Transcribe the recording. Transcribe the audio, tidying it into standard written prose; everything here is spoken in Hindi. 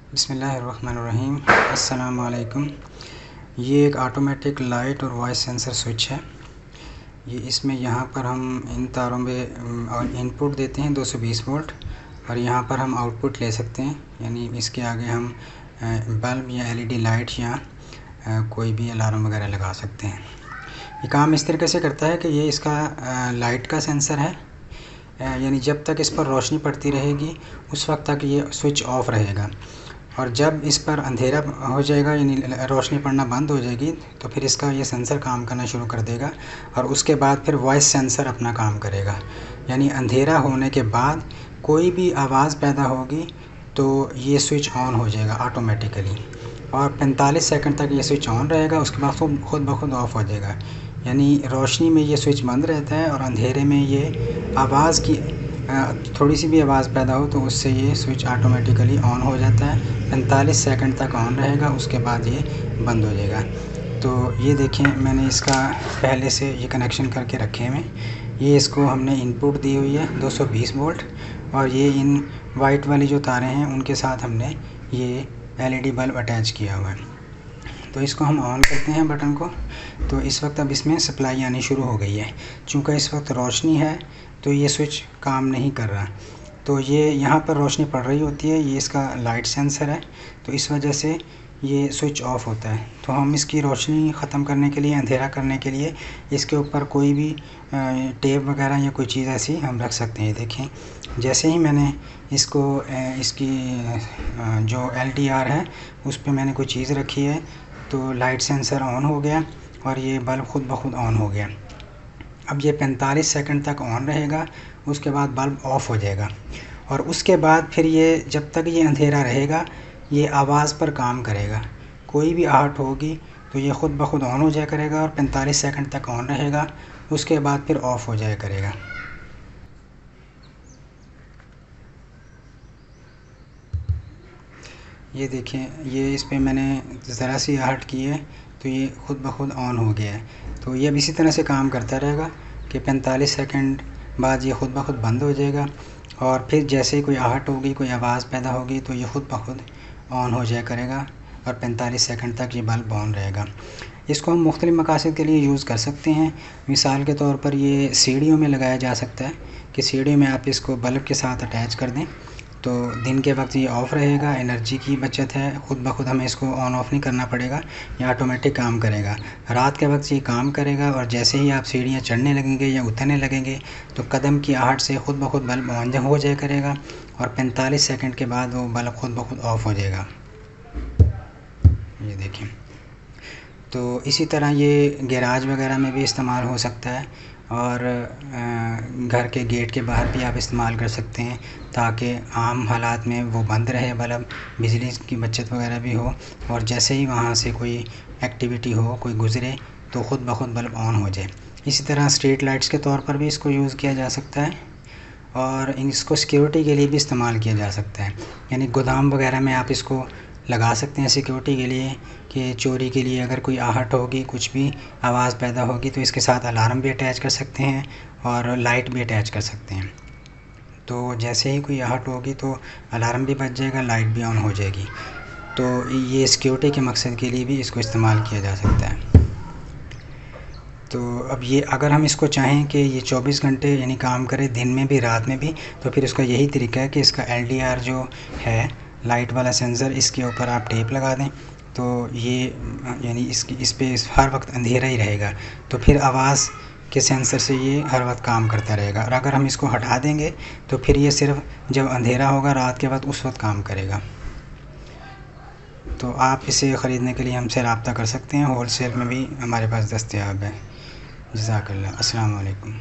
बिस्मिल्लाहिर्रहमानिर्रहीम। अस्सलाम वालेकुम। ये एक ऑटोमेटिक लाइट और वॉइस सेंसर स्विच है। ये इसमें यहाँ पर हम इन तारों में इनपुट देते हैं 220 वोल्ट और यहाँ पर हम आउटपुट ले सकते हैं। यानी इसके आगे हम बल्ब या एलईडी लाइट या कोई भी अलार्म वगैरह लगा सकते हैं। ये काम इस तरीके से करता है कि ये इसका लाइट का सेंसर है, यानी जब तक इस पर रोशनी पड़ती रहेगी उस वक्त तक ये स्विच ऑफ रहेगा, और जब इस पर अंधेरा हो जाएगा यानी रोशनी पड़ना बंद हो जाएगी तो फिर इसका ये सेंसर काम करना शुरू कर देगा और उसके बाद फिर वॉइस सेंसर अपना काम करेगा। यानी अंधेरा होने के बाद कोई भी आवाज़ पैदा होगी तो ये स्विच ऑन हो जाएगा ऑटोमेटिकली, और 45 सेकंड तक ये स्विच ऑन रहेगा। उसके बाद खुद ब खुद ऑफ हो जाएगा। यानी रोशनी में ये स्विच बंद रहता है और अंधेरे में ये आवाज़ की थोड़ी सी भी आवाज़ पैदा हो तो उससे ये स्विच ऑटोमेटिकली ऑन हो जाता है। 45 सेकंड तक ऑन रहेगा, उसके बाद ये बंद हो जाएगा। तो ये देखें, मैंने इसका पहले से ये कनेक्शन करके रखे हैं। ये इसको हमने इनपुट दी हुई है 220 वोल्ट, और ये इन वाइट वाली जो तारें हैं उनके साथ हमने ये एलईडी बल्ब अटैच किया हुआ है। तो इसको हम ऑन करते हैं बटन को, तो इस वक्त अब इसमें सप्लाई आनी शुरू हो गई है। चूँकि इस वक्त रोशनी है तो ये स्विच काम नहीं कर रहा, तो ये यहाँ पर रोशनी पड़ रही होती है। ये इसका लाइट सेंसर है, तो इस वजह से ये स्विच ऑफ होता है। तो हम इसकी रोशनी ख़त्म करने के लिए, अंधेरा करने के लिए इसके ऊपर कोई भी टेप वगैरह या कोई चीज़ ऐसी हम रख सकते हैं। देखें, जैसे ही मैंने इसको इसकी जो एलडीआर है उस पर मैंने कोई चीज़ रखी है तो लाइट सेंसर ऑन हो गया और ये बल्ब खुद ब खुद ऑन हो गया। अब ये 45 सेकंड तक ऑन रहेगा, उसके बाद बल्ब ऑफ़ हो जाएगा, और उसके बाद फिर ये जब तक ये अंधेरा रहेगा ये आवाज़ पर काम करेगा। कोई भी आहट होगी तो ये खुद ब खुद ऑन हो जाया करेगा और 45 सेकंड तक ऑन रहेगा, उसके बाद फिर ऑफ़ हो जाया करेगा। ये देखें, ये इस पर मैंने ज़रा सी आहट की है तो ये खुद ब खुद ऑन हो गया है। तो ये अब इसी तरह से काम करता रहेगा कि 45 सेकंड बाद ये खुद ब खुद बंद हो जाएगा, और फिर जैसे ही कोई आहट होगी, कोई आवाज़ पैदा होगी तो ये खुद ब खुद ऑन हो जाया करेगा और 45 सेकंड तक ये बल्ब ऑन रहेगा। इसको हम मुख्तलिफ़ मकासद के लिए यूज़ कर सकते हैं। मिसाल के तौर पर ये सीढ़ियों में लगाया जा सकता है कि सीढ़ियों में आप इसको बल्ब के साथ अटैच कर दें तो दिन के वक्त ये ऑफ़ रहेगा। एनर्जी की बचत है, खुद ब खुद हमें इसको ऑन ऑफ़ नहीं करना पड़ेगा, ये ऑटोमेटिक काम करेगा। रात के वक्त ये काम करेगा और जैसे ही आप सीढ़ियाँ चढ़ने लगेंगे या उतरने लगेंगे तो कदम की आहट से खुद ब खुद बल्ब ऑन हो जाया करेगा और 45 सेकंड के बाद वो बल्ब खुद ब खुद ऑफ़ हो जाएगा। ये देखें, तो इसी तरह ये गैराज वगैरह में भी इस्तेमाल हो सकता है और घर के गेट के बाहर भी आप इस्तेमाल कर सकते हैं ताकि आम हालात में वो बंद रहे बल्ब, बिजली की बचत वगैरह भी हो, और जैसे ही वहाँ से कोई एक्टिविटी हो, कोई गुज़रे तो ख़ुद ब खुद बल्ब ऑन हो जाए। इसी तरह स्ट्रीट लाइट्स के तौर पर भी इसको यूज़ किया जा सकता है और इसको सिक्योरिटी के लिए भी इस्तेमाल किया जा सकता है। यानी गोदाम वगैरह में आप इसको लगा सकते हैं सिक्योरिटी के लिए, कि चोरी के लिए अगर कोई आहट होगी, कुछ भी आवाज़ पैदा होगी तो इसके साथ अलार्म भी अटैच कर सकते हैं और लाइट भी अटैच कर सकते हैं। तो जैसे ही कोई आहट होगी तो अलार्म भी बज जाएगा, लाइट भी ऑन हो जाएगी। तो ये सिक्योरिटी के मकसद के लिए भी इसको इस्तेमाल किया जा सकता है। तो अब ये अगर हम इसको चाहें कि ये 24 घंटे यानी काम करे, दिन में भी रात में भी, तो फिर इसका यही तरीका है कि इसका एलडीआर जो है लाइट वाला सेंसर, इसके ऊपर आप टेप लगा दें तो ये यानी इस पे हर वक्त अंधेरा ही रहेगा। तो फिर आवाज़ के सेंसर से ये हर वक्त काम करता रहेगा, और अगर हम इसको हटा देंगे तो फिर ये सिर्फ जब अंधेरा होगा रात के वक्त उस वक्त काम करेगा। तो आप इसे ख़रीदने के लिए हमसे रब्ता कर सकते हैं, होलसेल में भी हमारे पास दस्तयाब है। जज़ाकल्लाह। अस्सलाम वालेकुम।